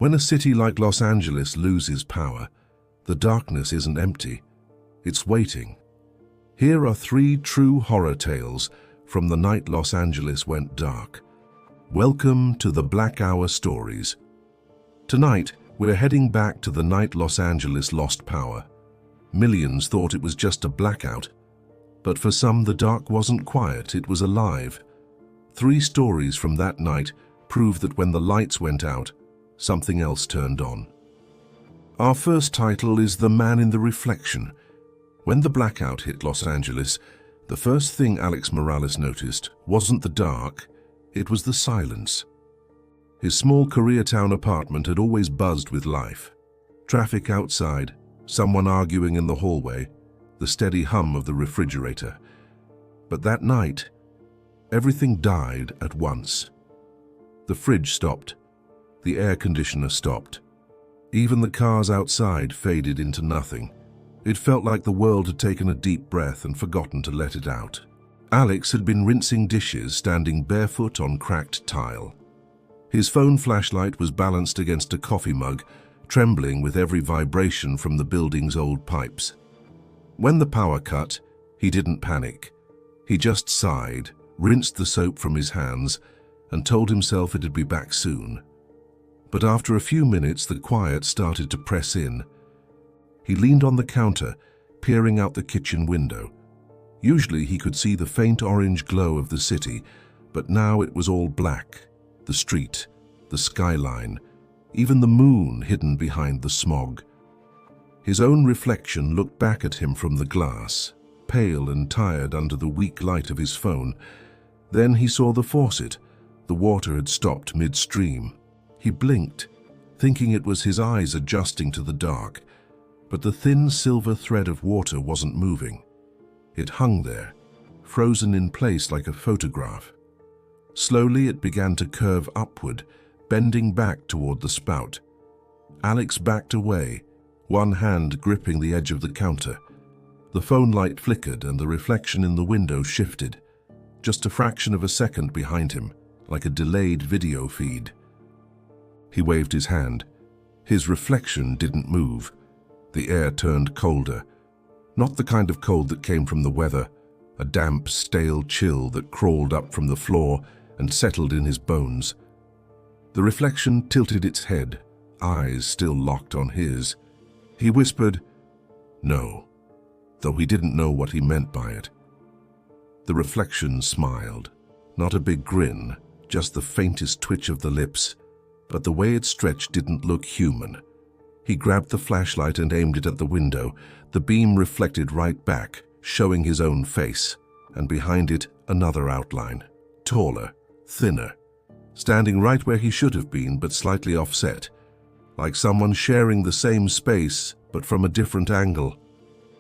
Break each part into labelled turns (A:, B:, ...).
A: When a city like Los Angeles loses power, the darkness isn't empty, it's waiting. Here are 3 true horror tales from the night Los Angeles went dark. Welcome to the Black Hour Stories. Tonight, we're heading back to the night Los Angeles lost power. Millions thought it was just a blackout, but for some the dark wasn't quiet, it was alive. 3 stories from that night prove that when the lights went out, something else turned on. Our first title is The Man in the Reflection. When the blackout hit Los Angeles, the first thing Alex Morales noticed wasn't the dark, it was the silence. His small Koreatown apartment had always buzzed with life. Traffic outside, someone arguing in the hallway, the steady hum of the refrigerator. But that night, everything died at once. The fridge stopped. The air conditioner stopped. Even the cars outside faded into nothing. It felt like the world had taken a deep breath and forgotten to let it out. Alex had been rinsing dishes, standing barefoot on cracked tile. His phone flashlight was balanced against a coffee mug, trembling with every vibration from the building's old pipes. When the power cut, he didn't panic. He just sighed, rinsed the soap from his hands, and told himself it'd be back soon. But after a few minutes, the quiet started to press in. He leaned on the counter, peering out the kitchen window. Usually he could see the faint orange glow of the city, but now it was all black. The street, the skyline, even the moon hidden behind the smog. His own reflection looked back at him from the glass, pale and tired under the weak light of his phone. Then he saw the faucet. The water had stopped midstream. He blinked, thinking it was his eyes adjusting to the dark, but the thin silver thread of water wasn't moving. It hung there, frozen in place like a photograph. Slowly it began to curve upward, bending back toward the spout. Alex backed away, one hand gripping the edge of the counter. The phone light flickered and the reflection in the window shifted, just a fraction of a second behind him, like a delayed video feed. He waved his hand. His reflection didn't move. The air turned colder. Not the kind of cold that came from the weather, a damp, stale chill that crawled up from the floor and settled in his bones. The reflection tilted its head, eyes still locked on his. He whispered, "No," though he didn't know what he meant by it. The reflection smiled. Not a big grin, just the faintest twitch of the lips. But the way it stretched didn't look human. He grabbed the flashlight and aimed it at the window. The beam reflected right back, showing his own face, and behind it another outline, taller, thinner, standing right where he should have been but slightly offset, like someone sharing the same space but from a different angle.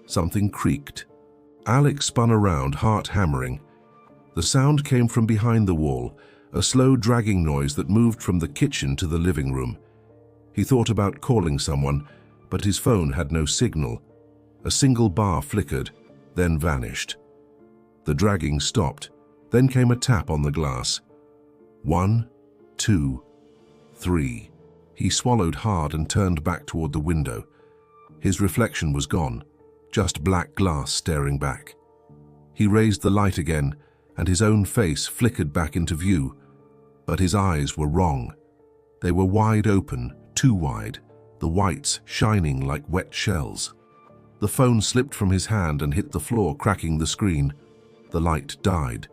A: Something creaked. Alex spun around, heart hammering. The sound came from behind the wall, a slow dragging noise that moved from the kitchen to the living room. He thought about calling someone, but his phone had no signal. A single bar flickered, then vanished. The dragging stopped, then came a tap on the glass. 1, 2, 3. He swallowed hard and turned back toward the window. His reflection was gone, just black glass staring back. He raised the light again, and his own face flickered back into view. But his eyes were wrong. They were wide open, too wide, the whites shining like wet shells. The phone slipped from his hand and hit the floor, cracking the screen. The light died.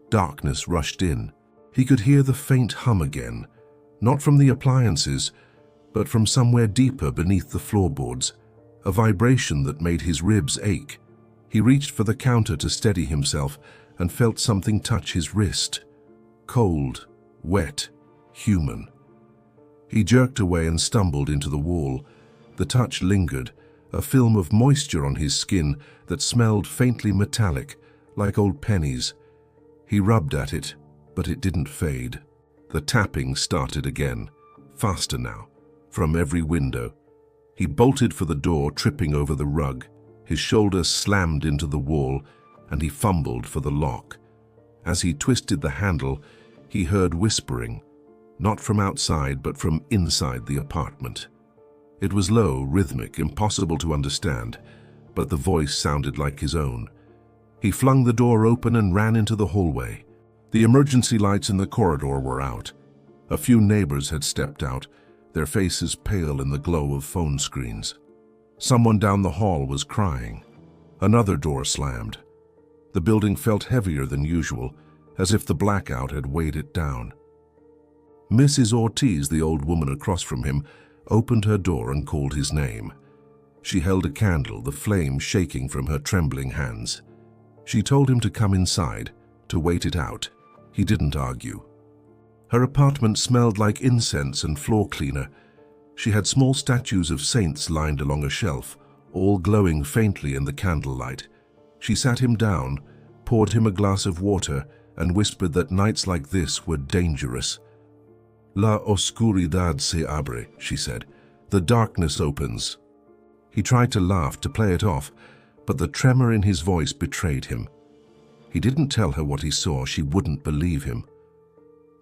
A: Darkness rushed in. He could hear the faint hum again, not from the appliances, but from somewhere deeper beneath the floorboards, a vibration that made his ribs ache. He reached for the counter to steady himself and felt something touch his wrist. Cold, wet, human. He jerked away and stumbled into the wall. The touch lingered, a film of moisture on his skin that smelled faintly metallic, like old pennies. He rubbed at it, but it didn't fade. The tapping started again, faster now, from every window. He bolted for the door, tripping over the rug. His shoulder slammed into the wall, and he fumbled for the lock. As he twisted the handle, he heard whispering, not from outside but from inside the apartment. It was low, rhythmic, impossible to understand, but the voice sounded like his own. He flung the door open and ran into the hallway. The emergency lights in the corridor were out. A few neighbors had stepped out, their faces pale in the glow of phone screens. Someone down the hall was crying. Another door slammed. The building felt heavier than usual, as if the blackout had weighed it down. Mrs. Ortiz, the old woman across from him, opened her door and called his name. She held a candle, the flame shaking from her trembling hands. She told him to come inside, to wait it out. He didn't argue. Her apartment smelled like incense and floor cleaner. She had small statues of saints lined along a shelf, all glowing faintly in the candlelight. She sat him down, poured him a glass of water, and whispered that nights like this were dangerous. La oscuridad se abre, she said. The darkness opens. He tried to laugh, to play it off, but the tremor in his voice betrayed him. He didn't tell her what he saw. She wouldn't believe him.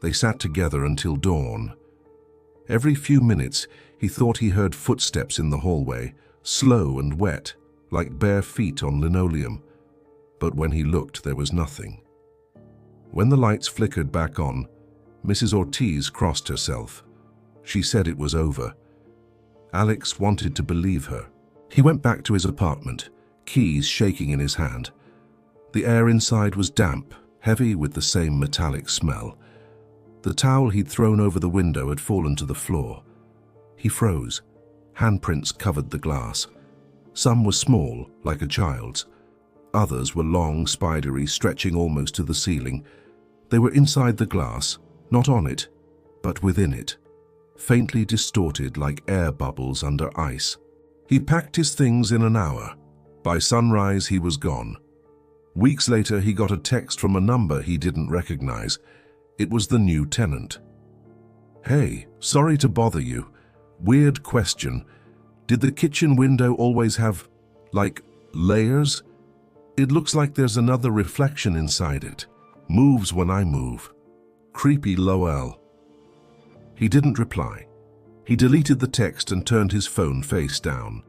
A: They sat together until dawn. Every few minutes, he thought he heard footsteps in the hallway, slow and wet, like bare feet on linoleum. But when he looked, there was nothing. When the lights flickered back on, Mrs. Ortiz crossed herself. She said it was over. Alex wanted to believe her. He went back to his apartment, keys shaking in his hand. The air inside was damp, heavy with the same metallic smell. The towel he'd thrown over the window had fallen to the floor. He froze. Handprints covered the glass. Some were small, like a child's. Others were long, spidery, stretching almost to the ceiling. They were inside the glass, not on it, but within it, faintly distorted like air bubbles under ice. He packed his things in an hour. By sunrise, he was gone. Weeks later, he got a text from a number he didn't recognize. It was the new tenant. Hey, sorry to bother you. Weird question. Did the kitchen window always have, like, layers? It looks like there's another reflection inside it. Moves when I move. Creepy Lowell. He didn't reply. He deleted the text and turned his phone face down.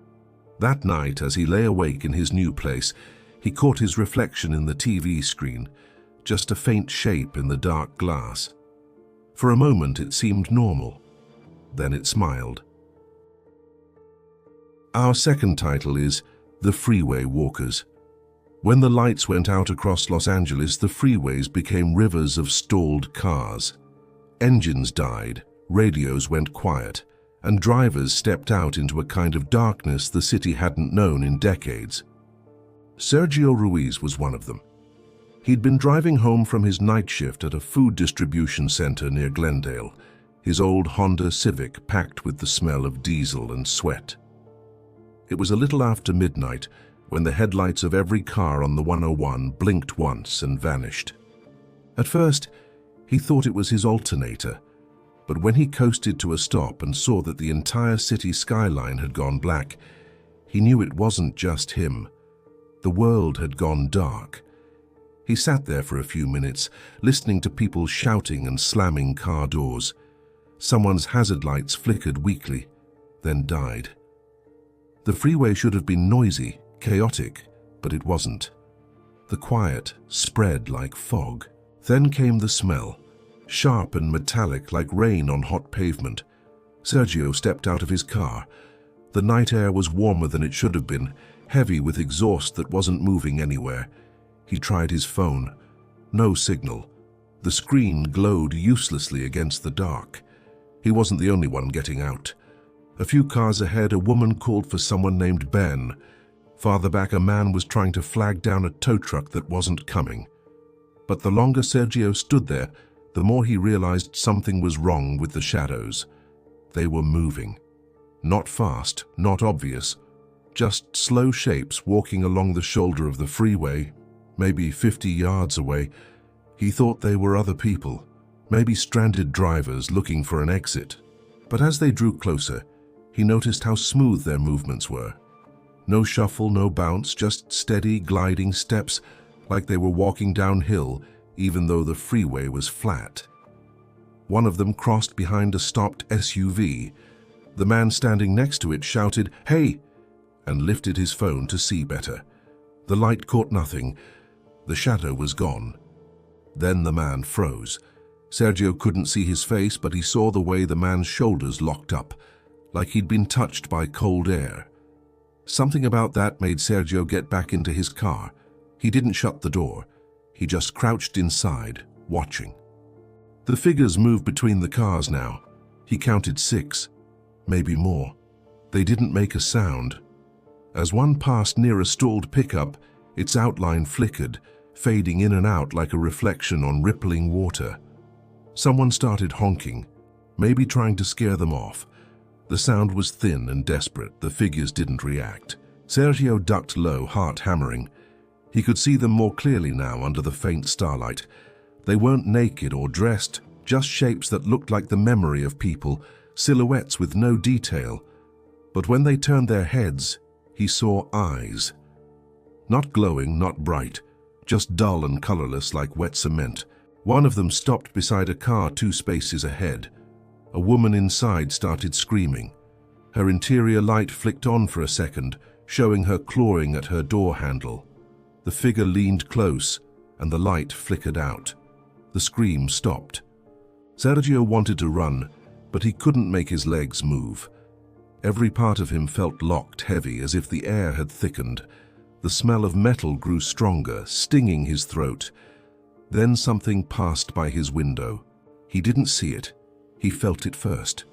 A: That night, as he lay awake in his new place, he caught his reflection in the TV screen, just a faint shape in the dark glass. For a moment, it seemed normal. Then it smiled. Our second title is The Freeway Walkers. When the lights went out across Los Angeles, the freeways became rivers of stalled cars. Engines died, radios went quiet, and drivers stepped out into a kind of darkness the city hadn't known in decades. Sergio Ruiz was one of them. He'd been driving home from his night shift at a food distribution center near Glendale, his old Honda Civic packed with the smell of diesel and sweat. It was a little after midnight when the headlights of every car on the 101 blinked once and vanished. At first, he thought it was his alternator, but when he coasted to a stop and saw that the entire city skyline had gone black, he knew it wasn't just him. The world had gone dark. He sat there for a few minutes, listening to people shouting and slamming car doors. Someone's hazard lights flickered weakly, then died. The freeway should have been noisy, chaotic, but it wasn't. The quiet spread like fog. Then came the smell, sharp and metallic like rain on hot pavement. Sergio stepped out of his car. The night air was warmer than it should have been, heavy with exhaust that wasn't moving anywhere. He tried his phone. No signal. The screen glowed uselessly against the dark. He wasn't the only one getting out. A few cars ahead, a woman called for someone named Ben. Farther back, a man was trying to flag down a tow truck that wasn't coming. But the longer Sergio stood there, the more he realized something was wrong with the shadows. They were moving. Not fast, not obvious. Just slow shapes walking along the shoulder of the freeway, maybe 50 yards away. He thought they were other people, maybe stranded drivers looking for an exit. But as they drew closer, he noticed how smooth their movements were. No shuffle, no bounce, just steady, gliding steps, like they were walking downhill, even though the freeway was flat. One of them crossed behind a stopped SUV. The man standing next to it shouted, "Hey!" and lifted his phone to see better. The light caught nothing. The shadow was gone. Then the man froze. Sergio couldn't see his face, but he saw the way the man's shoulders locked up, like he'd been touched by cold air. Something about that made Sergio get back into his car. He didn't shut the door. He just crouched inside, watching. The figures moved between the cars now. He counted 6, maybe more. They didn't make a sound. As one passed near a stalled pickup, its outline flickered, fading in and out like a reflection on rippling water. Someone started honking, maybe trying to scare them off. The sound was thin and desperate. The figures didn't react. Sergio ducked low, heart hammering. He could see them more clearly now under the faint starlight. They weren't naked or dressed, just shapes that looked like the memory of people, silhouettes with no detail. But when they turned their heads, he saw eyes. Not glowing, not bright, just dull and colorless like wet cement. One of them stopped beside a car 2 spaces ahead. A woman inside started screaming. Her interior light flicked on for a second, showing her clawing at her door handle. The figure leaned close, and the light flickered out. The scream stopped. Sergio wanted to run, but he couldn't make his legs move. Every part of him felt locked, heavy, as if the air had thickened. The smell of metal grew stronger, stinging his throat. Then something passed by his window. He didn't see it. He felt it first.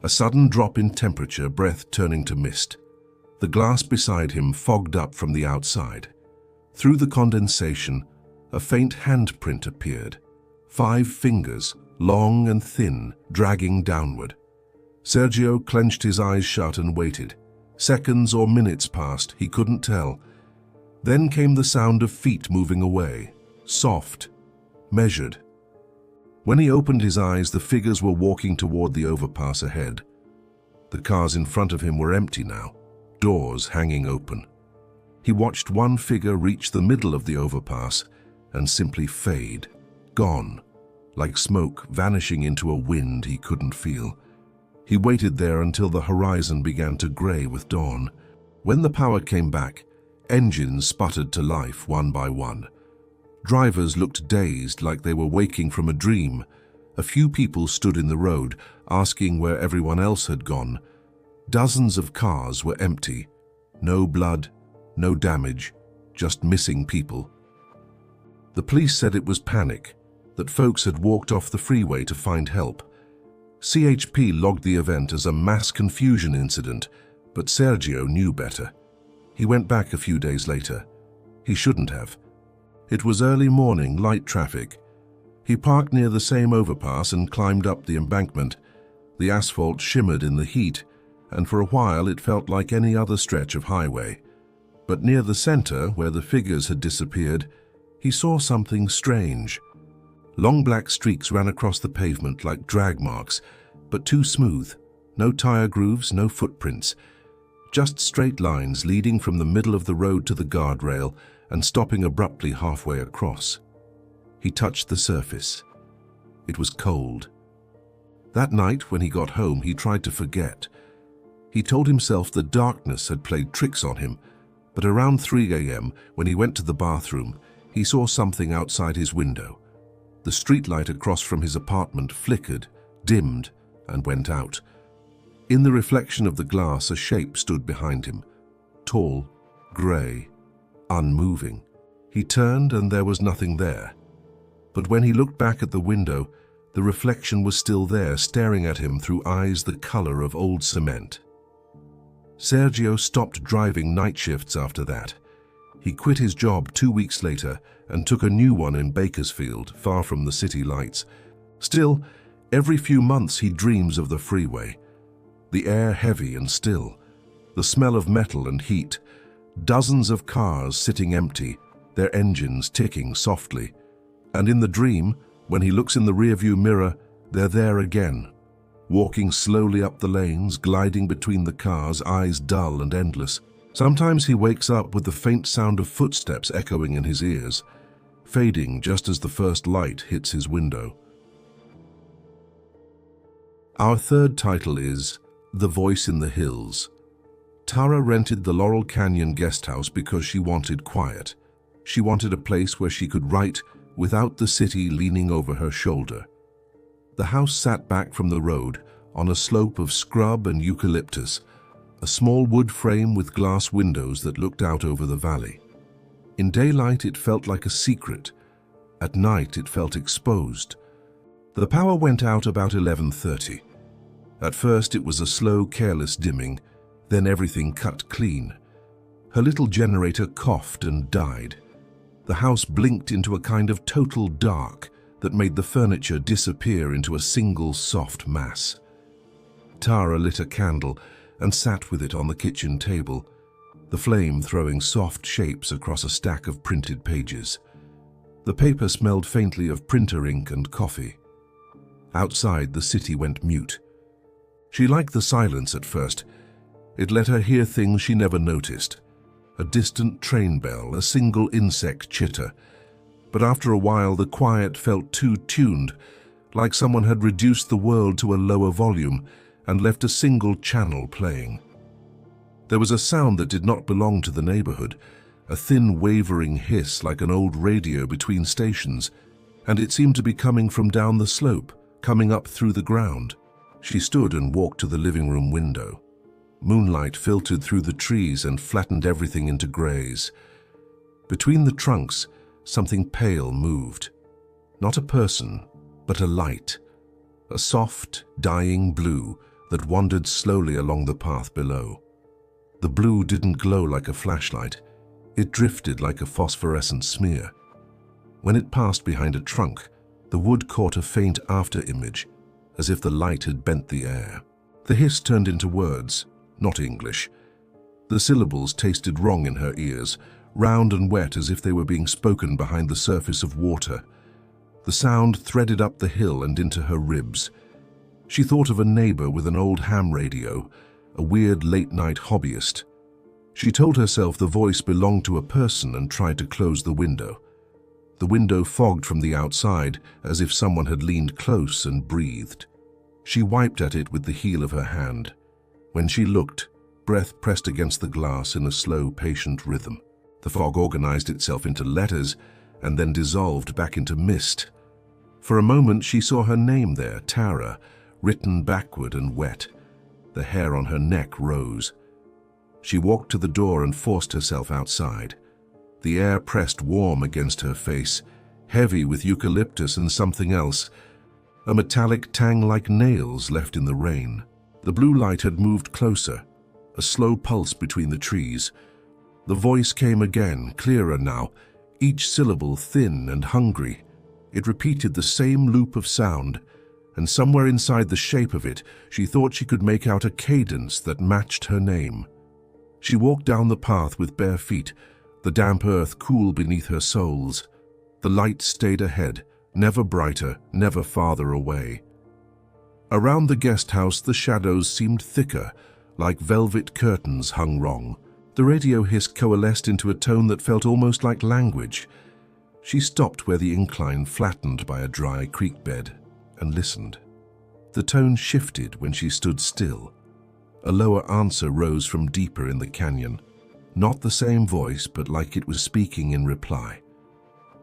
A: A sudden drop in temperature, breath turning to mist. The glass beside him fogged up from the outside. Through the condensation, a faint handprint appeared. 5 fingers, long and thin, dragging downward. Sergio clenched his eyes shut and waited. Seconds or minutes passed, he couldn't tell. Then came the sound of feet moving away, soft, measured. When he opened his eyes, the figures were walking toward the overpass ahead. The cars in front of him were empty now, doors hanging open. He watched one figure reach the middle of the overpass and simply fade, gone, like smoke vanishing into a wind he couldn't feel. He waited there until the horizon began to gray with dawn. When the power came back, engines sputtered to life one by one. Drivers looked dazed, like they were waking from a dream. A few people stood in the road, asking where everyone else had gone. Dozens of cars were empty. No blood, no damage, just missing people. The police said it was panic, that folks had walked off the freeway to find help. CHP logged the event as a mass confusion incident, but Sergio knew better. He went back a few days later. He shouldn't have. It was early morning, light traffic. He parked near the same overpass and climbed up the embankment. The asphalt shimmered in the heat, and for a while it felt like any other stretch of highway. But near the center, where the figures had disappeared, he saw something strange. Long black streaks ran across the pavement like drag marks, but too smooth. No tire grooves, no footprints. Just straight lines leading from the middle of the road to the guardrail and stopping abruptly halfway across. He touched the surface. It was cold. That night, when he got home, he tried to forget. He told himself the darkness had played tricks on him, but around 3 a.m., when he went to the bathroom, he saw something outside his window. The streetlight across from his apartment flickered, dimmed, and went out. In the reflection of the glass, a shape stood behind him. Tall, grey, unmoving. He turned and there was nothing there. But when he looked back at the window, the reflection was still there, staring at him through eyes the color of old cement. Sergio stopped driving night shifts after that. He quit his job 2 weeks later and took a new one in Bakersfield, far from the city lights. Still, every few months he dreams of the freeway. The air heavy and still, the smell of metal and heat, dozens of cars sitting empty, their engines ticking softly. And in the dream, when he looks in the rearview mirror, they're there again, walking slowly up the lanes, gliding between the cars, eyes dull and endless. Sometimes he wakes up with the faint sound of footsteps echoing in his ears, fading just as the first light hits his window. Our third title is The Voice in the Hills. Tara rented the Laurel Canyon guest house because she wanted quiet. She wanted a place where she could write without the city leaning over her shoulder. The house sat back from the road on a slope of scrub and eucalyptus, a small wood frame with glass windows that looked out over the valley. In daylight, it felt like a secret. At night, it felt exposed. The power went out about 11:30. At first, it was a slow, careless dimming, then everything cut clean. Her little generator coughed and died. The house blinked into a kind of total dark that made the furniture disappear into a single soft mass. Tara lit a candle and sat with it on the kitchen table, the flame throwing soft shapes across a stack of printed pages. The paper smelled faintly of printer ink and coffee. Outside, the city went mute. She liked the silence at first. It let her hear things she never noticed. A distant train bell, a single insect chitter. But after a while, the quiet felt too tuned, like someone had reduced the world to a lower volume and left a single channel playing. There was a sound that did not belong to the neighborhood, a thin, wavering hiss like an old radio between stations, and it seemed to be coming from down the slope, coming up through the ground. She stood and walked to the living room window. Moonlight filtered through the trees and flattened everything into grays. Between the trunks, something pale moved. Not a person, but a light. A soft, dying blue that wandered slowly along the path below. The blue didn't glow like a flashlight. It drifted like a phosphorescent smear. When it passed behind a trunk, the wood caught a faint after-image, as if the light had bent the air. The hiss turned into words, not English. The syllables tasted wrong in her ears, round and wet as if they were being spoken behind the surface of water. The sound threaded up the hill and into her ribs. She thought of a neighbor with an old ham radio, a weird late-night hobbyist. She told herself the voice belonged to a person and tried to close the window. The window fogged from the outside, as if someone had leaned close and breathed. She wiped at it with the heel of her hand. When she looked, breath pressed against the glass in a slow, patient rhythm. The fog organized itself into letters and then dissolved back into mist. For a moment, she saw her name there, Tara, written backward and wet. The hair on her neck rose. She walked to the door and forced herself outside. The air pressed warm against her face, heavy with eucalyptus and something else, a metallic tang like nails left in the rain. The blue light had moved closer, a slow pulse between the trees. The voice came again, clearer now, each syllable thin and hungry. It repeated the same loop of sound, and somewhere inside the shape of it, she thought she could make out a cadence that matched her name. She walked down the path with bare feet, the damp earth cool beneath her soles. The light stayed ahead, never brighter, never farther away. Around the guest house, the shadows seemed thicker, like velvet curtains hung wrong. The radio hiss coalesced into a tone that felt almost like language. She stopped where the incline flattened by a dry creek bed and listened. The tone shifted when she stood still. A lower answer rose from deeper in the canyon. Not the same voice, but like it was speaking in reply.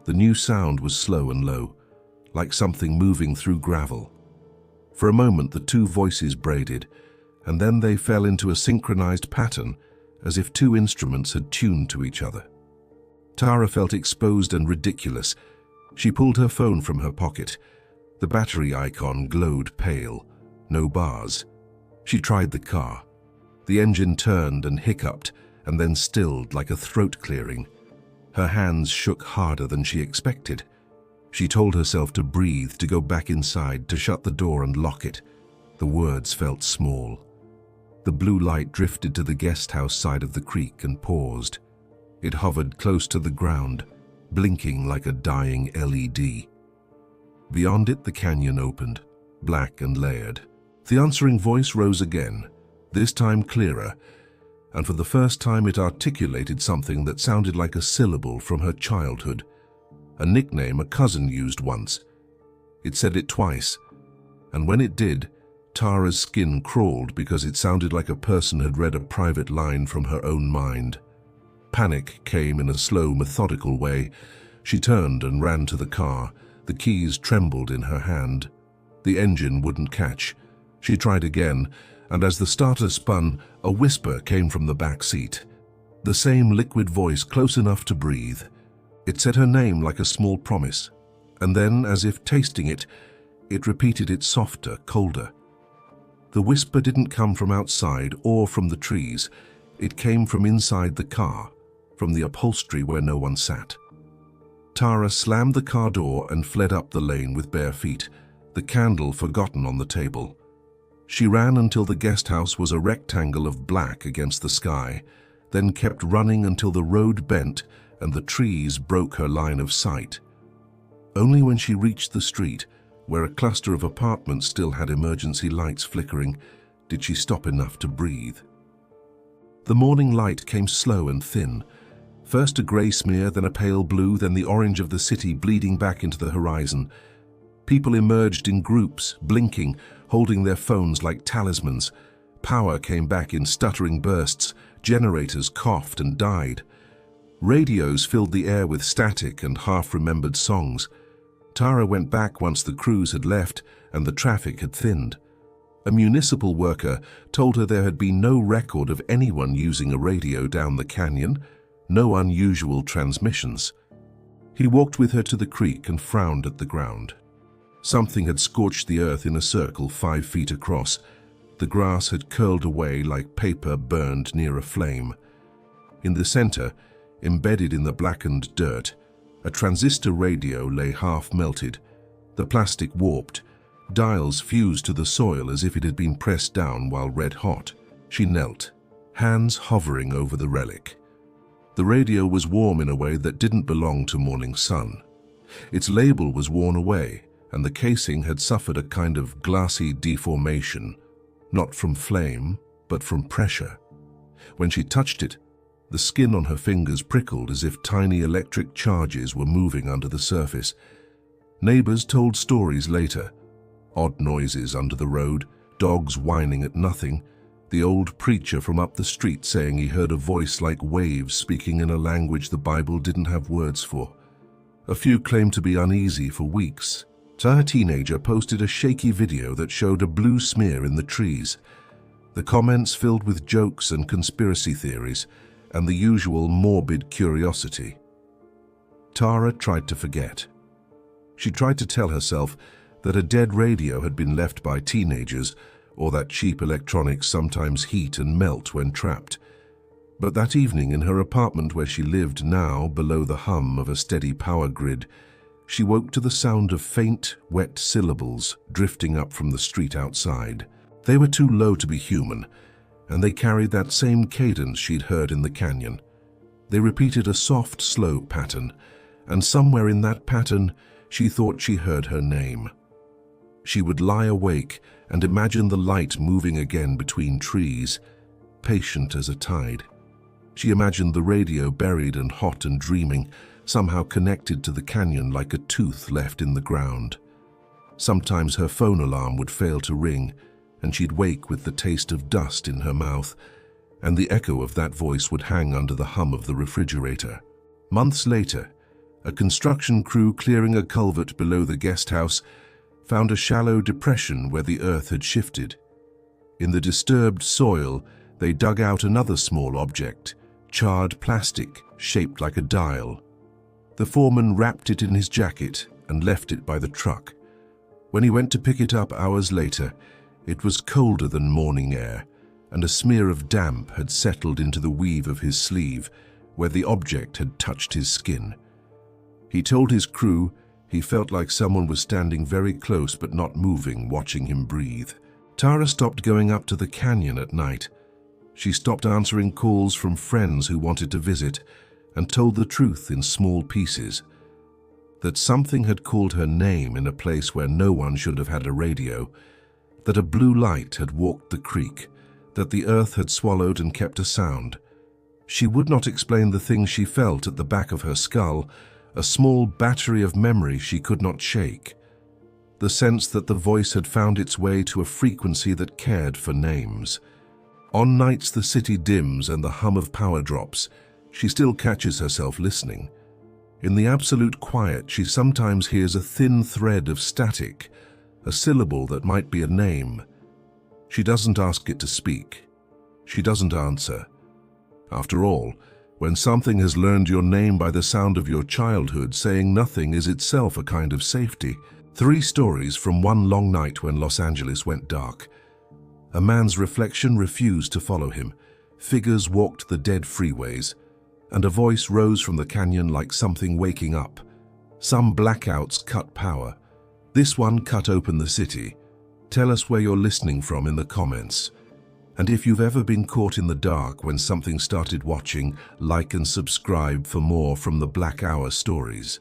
A: The new sound was slow and low, like something moving through gravel. For a moment, the two voices braided, and then they fell into a synchronized pattern, as if two instruments had tuned to each other. Tara felt exposed and ridiculous. She pulled her phone from her pocket. The battery icon glowed pale, no bars. She tried the car. The engine turned and hiccuped, and then stilled like a throat clearing. Her hands shook harder than she expected. She told herself to breathe, to go back inside, to shut the door and lock it. The words felt small. The blue light drifted to the guest house side of the creek and paused. It hovered close to the ground, blinking like a dying LED. Beyond it, the canyon opened, black and layered. The answering voice rose again, this time clearer, and for the first time it articulated something that sounded like a syllable from her childhood, a nickname a cousin used once. It said it twice, and when it did, Tara's skin crawled because it sounded like a person had read a private line from her own mind. Panic came in a slow, methodical way. She turned and ran to the car. The keys trembled in her hand. The engine wouldn't catch. She tried again, and as the starter spun, a whisper came from the back seat. The same liquid voice, close enough to breathe. It said her name like a small promise, and then, as if tasting it, it repeated it softer, colder. The whisper didn't come from outside or from the trees. It came from inside the car, from the upholstery where no one sat. Tara slammed the car door and fled up the lane with bare feet, the candle forgotten on the table. She ran until the guest house was a rectangle of black against the sky, then kept running until the road bent and the trees broke her line of sight. Only when she reached the street, where a cluster of apartments still had emergency lights flickering, did she stop enough to breathe. The morning light came slow and thin. First a grey smear, then a pale blue, then the orange of the city bleeding back into the horizon. People emerged in groups, blinking, holding their phones like talismans. Power came back in stuttering bursts. Generators coughed and died. Radios filled the air with static and half-remembered songs. Tara went back once the crews had left and the traffic had thinned. A municipal worker told her there had been no record of anyone using a radio down the canyon, no unusual transmissions. He walked with her to the creek and frowned at the ground. Something had scorched the earth in a circle 5 feet across. The grass had curled away like paper burned near a flame. In the center, embedded in the blackened dirt, a transistor radio lay half-melted, the plastic warped, dials fused to the soil as if it had been pressed down while red-hot. She knelt, hands hovering over the relic. The radio was warm in a way that didn't belong to morning sun. Its label was worn away, and the casing had suffered a kind of glassy deformation, not from flame, but from pressure. When she touched it, the skin on her fingers prickled as if tiny electric charges were moving under the surface. Neighbors told stories later. Odd noises under the road, dogs whining at nothing, the old preacher from up the street saying he heard a voice like waves speaking in a language the Bible didn't have words for. A few claimed to be uneasy for weeks. A teenager posted a shaky video that showed a blue smear in the trees. The comments filled with jokes and conspiracy theories, and the usual morbid curiosity. Tara tried to forget. She tried to tell herself that a dead radio had been left by teenagers, or that cheap electronics sometimes heat and melt when trapped. But that evening in her apartment where she lived now, below the hum of a steady power grid, she woke to the sound of faint, wet syllables drifting up from the street outside. They were too low to be human, and they carried that same cadence she'd heard in the canyon. They repeated a soft, slow pattern, and somewhere in that pattern, she thought she heard her name. She would lie awake and imagine the light moving again between trees, patient as a tide. She imagined the radio buried and hot and dreaming, somehow connected to the canyon like a tooth left in the ground. Sometimes her phone alarm would fail to ring, and she'd wake with the taste of dust in her mouth, and the echo of that voice would hang under the hum of the refrigerator. Months later, a construction crew clearing a culvert below the guest house found a shallow depression where the earth had shifted. In the disturbed soil, they dug out another small object, charred plastic shaped like a dial. The foreman wrapped it in his jacket and left it by the truck. When he went to pick it up hours later, it was colder than morning air, and a smear of damp had settled into the weave of his sleeve, where the object had touched his skin. He told his crew he felt like someone was standing very close but not moving, watching him breathe. Tara stopped going up to the canyon at night. She stopped answering calls from friends who wanted to visit, and told the truth in small pieces. That something had called her name in a place where no one should have had a radio, that a blue light had walked the creek, that the earth had swallowed and kept a sound. She would not explain the things she felt at the back of her skull, a small battery of memory she could not shake. the sense that the voice had found its way to a frequency that cared for names. On nights the city dims and the hum of power drops, she still catches herself listening. In the absolute quiet, she sometimes hears a thin thread of static, a syllable that might be a name. She doesn't ask it to speak. She doesn't answer. After all, when something has learned your name by the sound of your childhood, saying nothing is itself a kind of safety. 3 stories from one long night when Los Angeles went dark. A man's reflection refused to follow him. Figures walked the dead freeways, and a voice rose from the canyon like something waking up. Some blackouts cut power. This one cut open the city. Tell us where you're listening from in the comments. And if you've ever been caught in the dark when something started watching, like and subscribe for more from the Black Hour stories.